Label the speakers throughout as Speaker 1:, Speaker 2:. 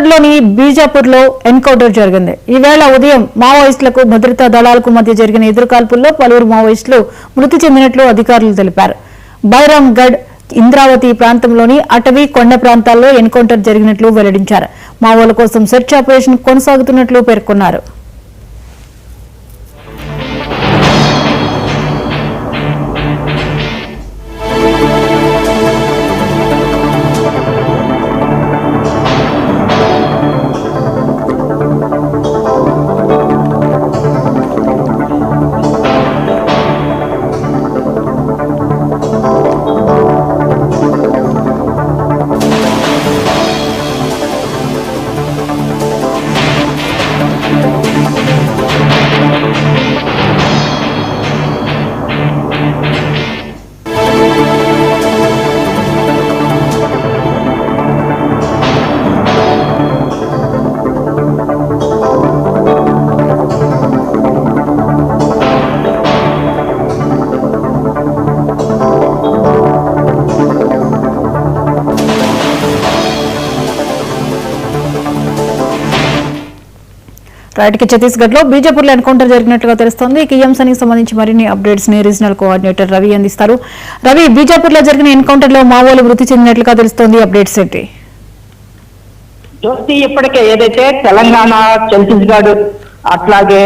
Speaker 1: బీహార్లోని బీజాపూర్లో ఎన్కౌంటర్ జరిగింది. ఈవేళ ఉదయం మావోయిస్టులకు భద్రతా దళాలకు మధ్య జరిగిన ఎదురుకాల్పుల్లో పలువురు మావోయిస్టులు మృతి చెందినట్లు అధికారులు తెలిపారు. బైరామ్గఢ్, ఇంద్రావతి ప్రాంతంలోని అటవీ కొండ ప్రాంతాల్లో ఎన్కౌంటర్ జరిగినట్లు వెల్లడించారు. మావోల కోసం సెర్చ్ ఆపరేషన్ కొనసాగుతున్నట్లు పేర్కొన్నారు. ఛత్తీస్గఢ్ లో బీజాపూర్ లో ఎన్కౌంటర్ జరిగినట్లుగా తెలుస్తోంది. ఈ అంశానికి సంబంధించి మరిన్ని అప్డేట్స్ ని రీజనల్ కోఆర్డినేటర్ రవి అందిస్తారు. రవి, బీజాపూర్ లో జరిగిన ఎన్కౌంటర్ లో మావోలు మృతి చెందినట్లుగా తెలుస్తోంది. అప్డేట్స్ ఏంటి?
Speaker 2: జ్యోతి, ఇప్పటికే ఏదైతే తెలంగాణ, ఛత్తీస్గఢ్ అట్లాగే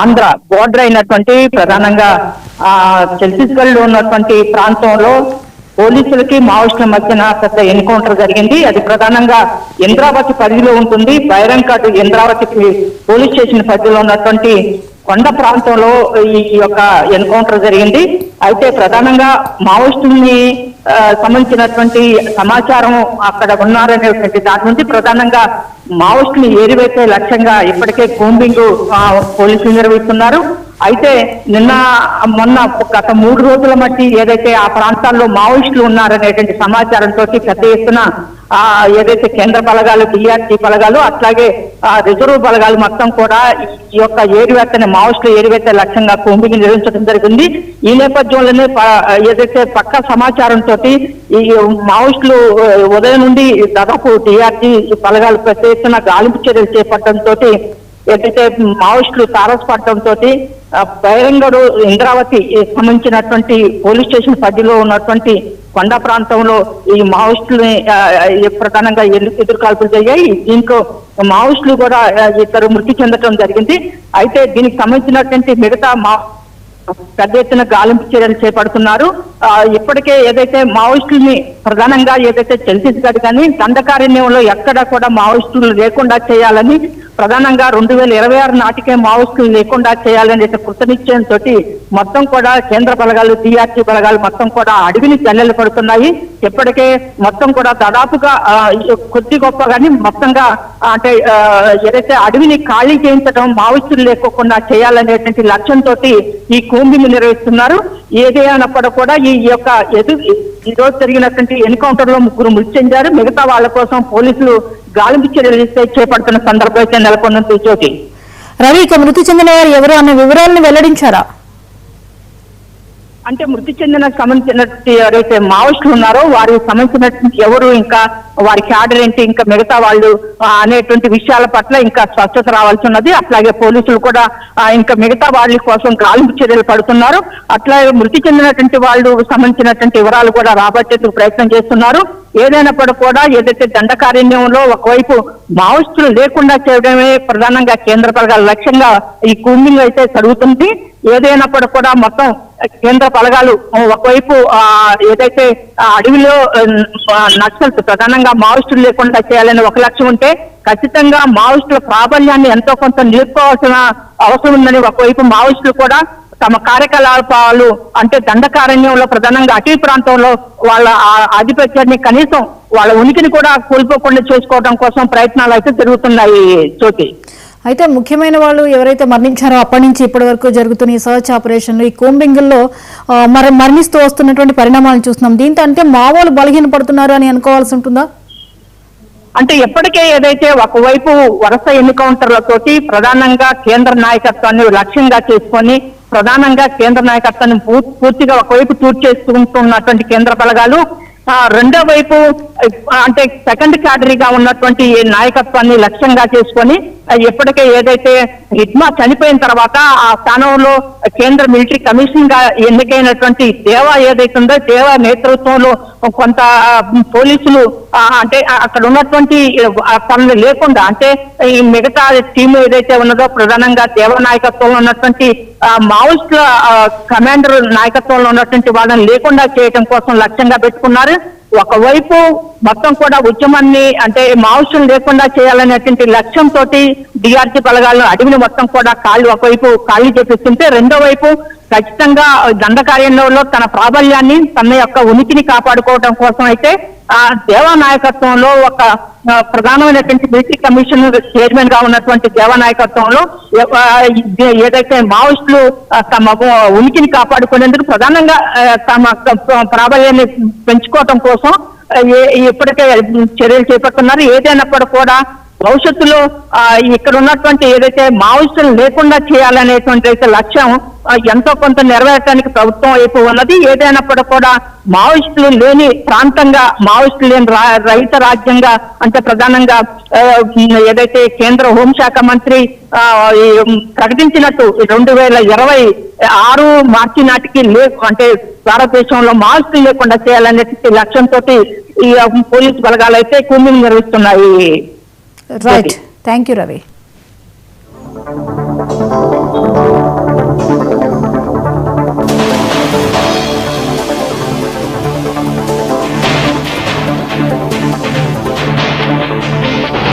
Speaker 2: ఆంధ్ర బోర్డర్ అయినటువంటి ప్రధానంగా ఛత్తీస్గఢ్ లో ఉన్నటువంటి ప్రాంతంలో పోలీసులకి మావోయిస్టుల మధ్యన పెద్ద ఎన్కౌంటర్ జరిగింది. అది ప్రధానంగా ఇంద్రావతి పరిధిలో ఉంటుంది. బైరంఘడ్ ఇంద్రావతి పోలీస్ స్టేషన్ పరిధిలో ఉన్నటువంటి కొండ ప్రాంతంలో ఈ యొక్క ఎన్కౌంటర్ జరిగింది. అయితే ప్రధానంగా మావోయిస్టుల్ని సంబంధించినటువంటి సమాచారం అక్కడ ఉన్నారనేటువంటి దాని నుంచి ప్రధానంగా మావోయిస్టుని ఏరివేసే లక్ష్యంగా ఇప్పటికే కూంబింగ్ పోలీసులు నిర్వహిస్తున్నారు. అయితే నిన్న మొన్న గత 3 రోజుల మట్టి ఏదైతే ఆ ప్రాంతాల్లో మావోయిస్టులు ఉన్నారనేటువంటి సమాచారంతో పెద్ద ఎత్తున ఏదైతే కేంద్ర బలగాలు, డిఆర్టీ బలగాలు అట్లాగే రిజర్వ్ బలగాలు మొత్తం కూడా ఈ యొక్క ఏరివేత్తని మావోయిస్టులు ఏరివేసే లక్ష్యంగా కూంబింగ్ నిర్వహించడం జరిగింది. ఈ నేపథ్యంలోనే ఏదైతే పక్క సమాచారంతో ఈ మావోయిస్టులు ఉదయం నుండి దాదాపు డిఆర్టీ బలగాలు పెద్ద ఎత్తున గాలింపు చర్యలు చేపట్టడంతో ఏదైతే మావోయిస్టులు తారసపడటంతో బైరంఘడ్ ఇంద్రావతి సంబంధించినటువంటి పోలీస్ స్టేషన్ పరిధిలో ఉన్నటువంటి కొండ ప్రాంతంలో ఈ మావోయిస్టులని ప్రధానంగా ఎదురుకాల్పులు జరిగాయి. దీంట్లో మావోయిస్టులు కూడా 2 మృతి చెందడం జరిగింది. అయితే దీనికి సంబంధించినటువంటి మిగతా పెద్ద ఎత్తున గాలింపు చర్యలు చేపడుతున్నారు. ఇప్పటికే ఏదైతే మావోయిస్టుల్ని ప్రధానంగా ఏదైతే ఛత్తీస్గఢ్ కానీ దండకారణ్యంలో ఎక్కడా కూడా మావోయిస్టులు లేకుండా చేయాలని ప్రధానంగా 2026 నాటికే మావోయిస్టులు లేకుండా చేయాలనే కృతనిశ్చయంతో మొత్తం కూడా కేంద్ర బలగాలు, డిఆర్టీ బలగాలు మొత్తం కూడా అడవిని జల్లెలు పడుతున్నాయి. ఇప్పటికే మొత్తం కూడా దాదాపుగా కొద్ది గొప్ప కానీ మొత్తంగా అంటే ఏదైతే అడవిని ఖాళీ చేయించడం, మావోయిస్టులు లేకోకుండా చేయాలనేటువంటి లక్ష్యంతో ఈ కూంబింగ్ నిర్వహిస్తున్నారు. ఏదైనప్పుడు కూడా ఈ యొక్క ఈరోజు జరిగినటువంటి ఎన్కౌంటర్ లో 3 మృతి చెందారు. మిగతా వాళ్ళ కోసం పోలీసులు గాలింపు చర్యలు చేపడుతున్న సందర్భం అయితే నెలకొన్నది. జ్యోతి,
Speaker 1: రవి, ఇక మృతి చెందిన వారు ఎవరు అన్న వివరాలను వెల్లడించారా?
Speaker 2: అంటే మృతి చెందిన సంబంధించినటువంటి ఎవరైతే మావోయిస్టులు ఉన్నారో వారికి సంబంధించినటువంటి ఎవరు, ఇంకా వారి క్యాడర్ ఏంటి, ఇంకా మిగతా వాళ్ళు అనేటువంటి విషయాల పట్ల ఇంకా స్పష్టత రావాల్సి ఉన్నది. అట్లాగే పోలీసులు కూడా ఇంకా మిగతా వాళ్ళ కోసం గాలింపు చర్యలు పడుతున్నారు. అట్లాగే మృతి చెందినటువంటి వాళ్ళు సంబంధించినటువంటి వివరాలు కూడా రాబట్టేందుకు ప్రయత్నం చేస్తున్నారు. ఏదైనప్పుడు కూడా ఏదైతే దండకారణ్యంలో ఒకవైపు మావోయిస్టులు లేకుండా చేయడమే ప్రధానంగా కేంద్ర బలగాల లక్ష్యంగా ఈ కూంబింగ్ అయితే జరుగుతుంది. ఏదైనప్పుడు కూడా మొత్తం కేంద్ర బలగాలు ఒకవైపు ఏదైతే అడవిలో నక్సల్స్ ప్రధానంగా మావోయిస్టులు లేకుండా చేయాలని ఒక లక్ష్యం ఉంటే ఖచ్చితంగా మావోయిస్టుల ప్రాబల్యాన్ని ఎంతో కొంత నిలుపుకోవాల్సిన అవసరం ఉందని ఒకవైపు మావోయిస్టులు కూడా తమ కార్యకలాపాలు అంటే దండకారణ్యంలో ప్రధానంగా అటవీ ప్రాంతంలో వాళ్ళ ఆధిపత్యాన్ని కనీసం వాళ్ళ ఉనికిని కూడా కోల్పోకుండా చేసుకోవడం కోసం ప్రయత్నాలు అయితే జరుగుతున్నాయి. జ్యోతి,
Speaker 1: అయితే ముఖ్యమైన వాళ్ళు ఎవరైతే మరణించారో అప్పటి నుంచి ఇప్పటి వరకు జరుగుతున్న ఈ సర్చ్ ఆపరేషన్, ఈ కూంబింగ్లో మరణిస్తూ వస్తున్నటువంటి పరిణామాలను చూస్తున్నాం. దీంతో అంటే మావోలు బలహీనపడుతున్నారు అని అనుకోవాల్సి ఉంటుందా?
Speaker 2: అంటే ఎప్పటికే ఏదైతే ఒకవైపు వరుస ఎన్కౌంటర్లతోటి ప్రధానంగా కేంద్ర నాయకత్వాన్ని లక్ష్యంగా చేసుకొని ప్రధానంగా కేంద్ర నాయకత్వాన్ని పూర్తిగా ఒకవైపు తూర్చేసుకుంటున్నటువంటి కేంద్ర బలగాలు, రెండో వైపు అంటే సెకండ్ కేటగిరీగా ఉన్నటువంటి ఈ నాయకత్వాన్ని లక్ష్యంగా చేసుకొని ఇప్పటికే ఏదైతే హిడ్మా చనిపోయిన తర్వాత ఆ స్థానంలో కేంద్ర మిలిటరీ కమిషన్ గా ఎన్నికైనటువంటి దేవా ఏదైతే ఉందో దేవా నేతృత్వంలో కొంత పోలీసులు అంటే అక్కడ ఉన్నటువంటి పనులు లేకుండా అంటే ఈ మిగతా టీం ఏదైతే ఉన్నదో ప్రధానంగా దేవ నాయకత్వంలో ఉన్నటువంటి మావోయిస్టుల కమాండర్ నాయకత్వంలో ఉన్నటువంటి వాళ్ళని లేకుండా చేయడం కోసం లక్ష్యంగా పెట్టుకున్నారు. ఒకవైపు మొత్తం కూడా ఉద్యమాన్ని అంటే మావోయిస్టులు లేకుండా చేయాలనేటువంటి లక్ష్యంతో డిఆర్జీ బలగాలను అడవిని మొత్తం కూడా ఒకవైపు ఖాళీ చేపిస్తుంటే రెండో వైపు ఖచ్చితంగా దండకార్యంలో తన ప్రాబల్యాన్ని తన యొక్క ఉనికిని కాపాడుకోవడం కోసం అయితే ఆ దేవా నాయకత్వంలో ఒక ప్రధానమైనటువంటి మిలిటరీ కమిషన్ చైర్మన్ గా ఉన్నటువంటి దేవా నాయకత్వంలో ఏదైతే మావోయిస్టులు తమ ఉనికిని కాపాడుకునేందుకు ప్రధానంగా తమ ప్రాబల్యాన్ని పెంచుకోవటం కోసం ఇప్పటికే చర్యలు చేపడుతున్నారు. ఏదైనప్పుడు కూడా భవిష్యత్తులో ఇక్కడ ఉన్నటువంటి ఏదైతే మావోయిస్టులు లేకుండా చేయాలనేటువంటి అయితే లక్ష్యం ఎంతో కొంత నెరవేర్చడానికి ప్రభుత్వం వైపు ఉన్నది. ఏదైనప్పుడు కూడా మావోయిస్టులు లేని ప్రాంతంగా మావోయిస్టులు లేని రైత రాజ్యంగా అంటే ప్రధానంగా ఏదైతే కేంద్ర హోంశాఖ మంత్రి ప్రకటించినట్టు 2026 మార్చి నాటికి అంటే భారతదేశంలో మావోయిస్టులు లేకుండా చేయాలనే లక్ష్యంతో ఈ పోలీసు బలగాలు అయితే కూంబింగ్ నిర్వహిస్తున్నాయి.
Speaker 1: Right, thank you Ravi.